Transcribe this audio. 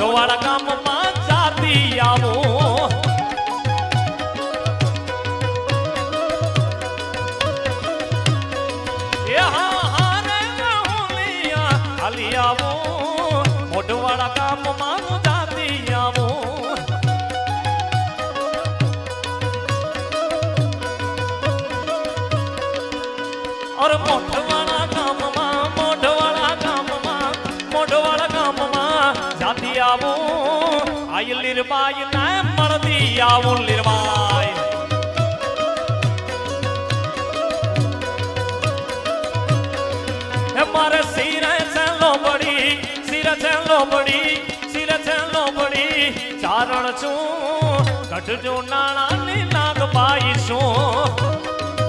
મોઢવાડા ગામમાં જાતી આવું એ હા રે હુલિયા હાલી આવું મોઢવાડા ગામમાં જાતી આવું और मोढ़वाड़ा गामમાં જાતી આવું આય લીરબાઈ ને મળતી આવું લીરબાઈ હે મારે સિરે ચેલો પડી ચારણ છું કઢજો નાણાની નાગ પાઈ છું